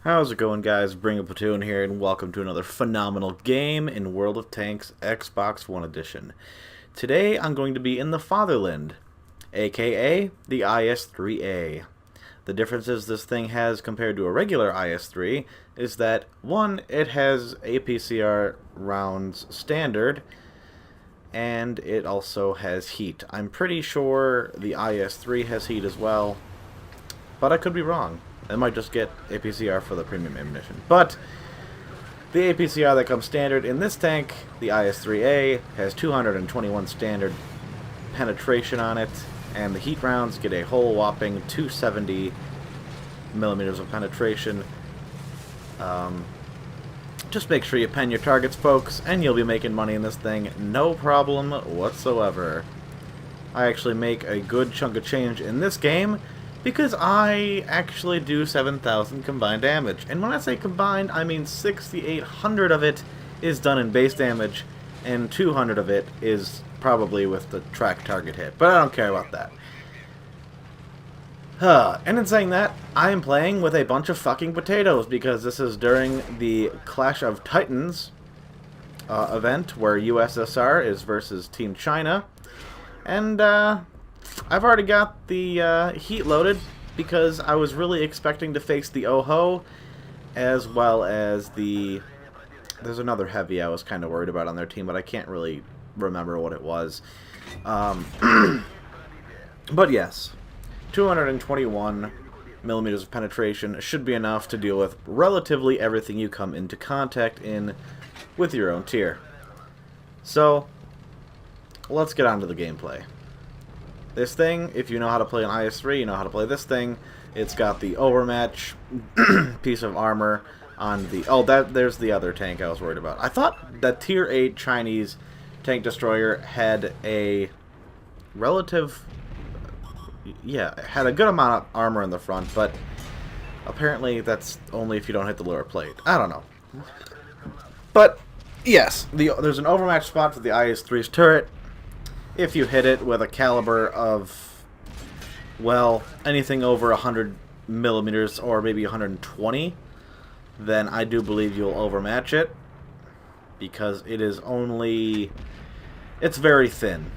How's it going, guys? Bring a Platoon here, and welcome to another phenomenal game in World of Tanks Xbox One Edition. Today, I'm going to be in the Fatherland, aka the IS-3A. The differences this thing has compared to a regular IS-3 is that, one, it has APCR rounds standard, and it also has heat. I'm pretty sure the IS-3 has heat as well, but I could be wrong. I might just get APCR for the premium ammunition. But the APCR that comes standard in this tank, the IS-3A, has 221 standard penetration on it, and the heat rounds get a whole whopping 270 millimeters of penetration. Just make sure you pen your targets, folks, and you'll be making money in this thing, no problem whatsoever. I actually make a good chunk of change in this game, because I actually do 7,000 combined damage. And when I say combined, I mean 6,800 of it is done in base damage, and 200 of it is probably with the track target hit. But I don't care about that. And in saying that, I am playing with a bunch of fucking potatoes, because this is during the Clash of Titans event, where USSR is versus Team China. And, I've already got the heat loaded because I was really expecting to face the Oho as well as the... There's another heavy I was kind of worried about on their team, but I can't really remember what it was. But yes, 221 millimeters of penetration should be enough to deal with relatively everything you come into contact in with your own tier. So, let's get on to the gameplay. This thing, if you know how to play an IS-3, you know how to play this thing. It's got the overmatch piece of armor on the... Oh, there's the other tank I was worried about. I thought that Tier 8 Chinese tank destroyer had a relative... Yeah, had a good amount of armor in the front, but apparently that's only if you don't hit the lower plate. I don't know. But, yes, there's an overmatch spot for the IS-3's turret. If you hit it with a caliber of, well, anything over 100 millimeters or maybe 120, then I do believe you'll overmatch it, because it is only... It's very thin.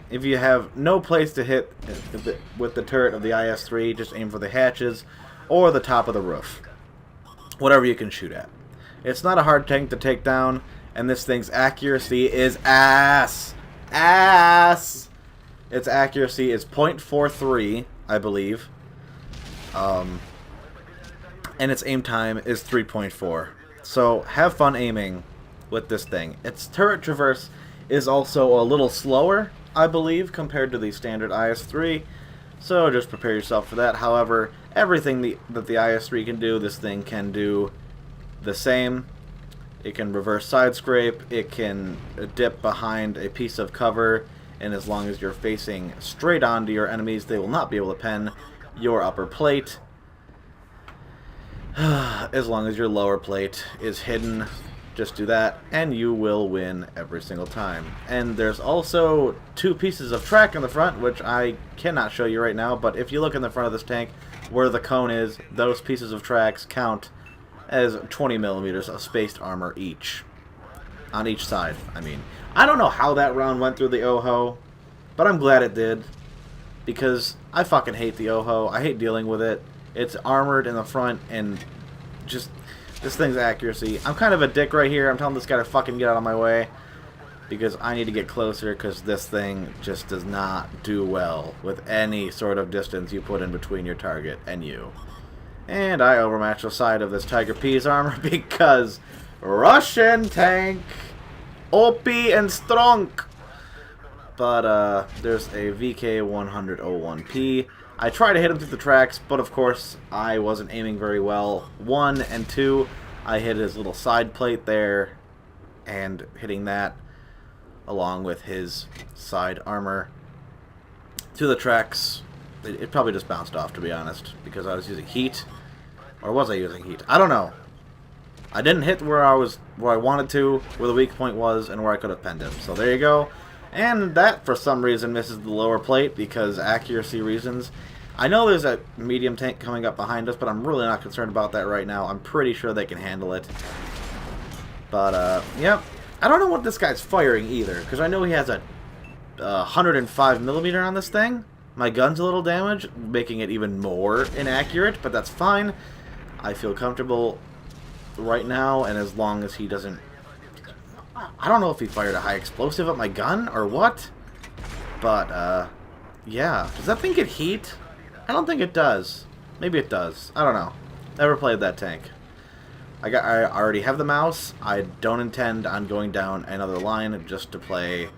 If you have no place to hit with the turret of the IS-3, just aim for the hatches or the top of the roof. Whatever you can shoot at. It's not a hard tank to take down, and this thing's accuracy is ass! Its accuracy is .43, I believe. And its aim time is 3.4. So have fun aiming with this thing. Its turret traverse is also a little slower, I believe, compared to the standard IS-3. So just prepare yourself for that. However, everything that the IS-3 can do, this thing can do the same. It can reverse side scrape, it can dip behind a piece of cover, and as long as you're facing straight onto your enemies, they will not be able to pen your upper plate. As long as your lower plate is hidden, just do that, and you will win every single time. And there's also two pieces of track in the front, which I cannot show you right now, but if you look in the front of this tank, where the cone is, those pieces of tracks count as 20 millimeters of spaced armor each. On each side, I mean. I don't know how that round went through the Oho, but I'm glad it did, because I fucking hate the Oho. I hate dealing with it. It's armored in the front, and just this thing's accuracy. I'm kind of a dick right here. I'm telling this guy to fucking get out of my way, because I need to get closer, because this thing just does not do well with any sort of distance you put in between your target and you. And I overmatch the side of this Tiger P's armor because Russian tank, OP and strong. But there's a VK100-01P. I try to hit him through the tracks, but of course I wasn't aiming very well. 1 and 2, I hit his little side plate there, and hitting that along with his side armor to the tracks, it probably just bounced off, to be honest, because I was using heat. Or was I using heat? I don't know. I didn't hit where I wanted to, where the weak point was, and where I could have penned him. So there you go. And that, for some reason, misses the lower plate because accuracy reasons. I know there's a medium tank coming up behind us, but I'm really not concerned about that right now. I'm pretty sure they can handle it. But, yep. I don't know what this guy's firing either, because I know he has a 105mm on this thing. My gun's a little damaged, making it even more inaccurate, but that's fine. I feel comfortable right now, and as long as he doesn't... I don't know if he fired a high explosive at my gun or what, but, yeah. Does that thing get heat? I don't think it does. Maybe it does. I don't know. Never played that tank. I already have the mouse. I don't intend on going down another line just to play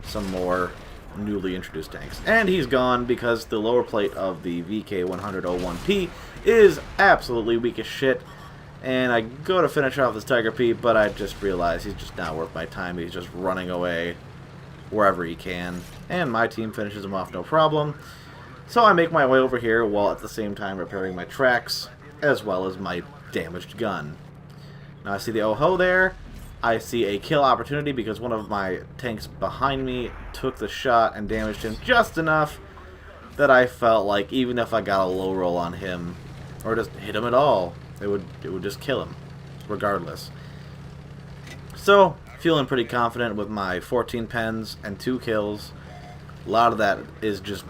some more newly introduced tanks. And he's gone because the lower plate of the VK100-01P is absolutely weak as shit. And I go to finish off this Tiger P, but I just realize he's just not worth my time. He's just running away wherever he can. And my team finishes him off no problem. So I make my way over here while at the same time repairing my tracks, as well as my damaged gun. Now I see the oh-ho there. I see a kill opportunity because one of my tanks behind me took the shot and damaged him just enough that I felt like even if I got a low roll on him, or just hit him at all, it would just kill him, regardless. So, feeling pretty confident with my 14 pens and 2 kills. A lot of that is just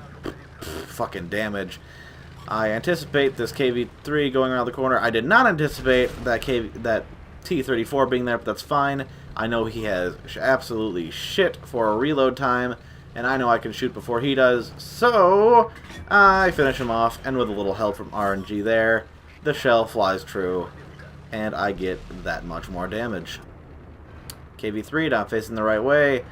fucking damage. I anticipate this KV-3 going around the corner. I did not anticipate that T-34 being there, but that's fine. I know he has absolutely shit for a reload time, and I know I can shoot before he does, so I finish him off, and with a little help from RNG there, the shell flies true, and I get that much more damage. KV-3 not facing the right way.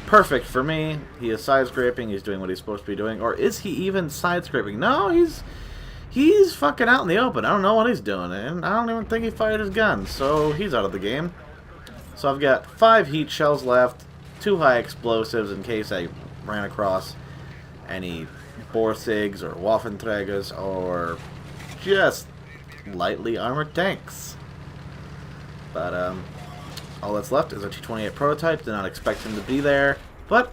Perfect for me. He is side-scraping. He's doing what he's supposed to be doing. Or is he even side-scraping? No, he's fucking out in the open. I don't know what he's doing, and I don't even think he fired his gun, so he's out of the game. So I've got 5 heat shells left, 2 high explosives in case I ran across any Borsigs or Waffenträgers or just lightly armored tanks. But, all that's left is a T-28 prototype. Did not expect him to be there, but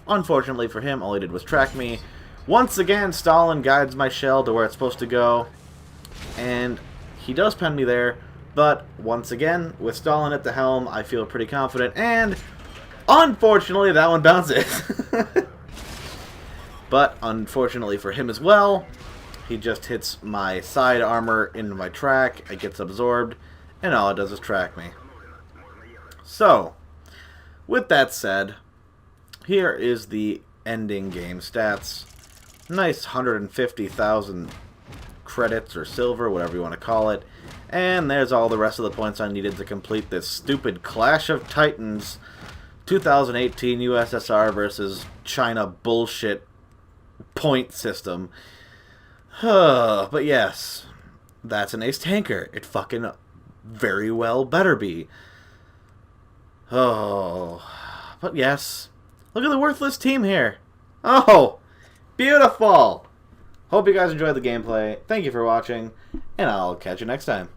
unfortunately for him, all he did was track me. Once again, Stalin guides my shell to where it's supposed to go, and he does pen me there, but once again, with Stalin at the helm, I feel pretty confident, and unfortunately, that one bounces. But unfortunately for him as well, he just hits my side armor into my track, it gets absorbed, and all it does is track me. So, with that said, here is the ending game stats. Nice 150,000 credits or silver, whatever you want to call it. And there's all the rest of the points I needed to complete this stupid Clash of Titans 2018 USSR versus China bullshit point system. But yes, that's an ace tanker. It fucking very well better be. Oh, but yes. Look at the worthless team here. Oh, beautiful. Hope you guys enjoyed the gameplay. Thank you for watching, and I'll catch you next time.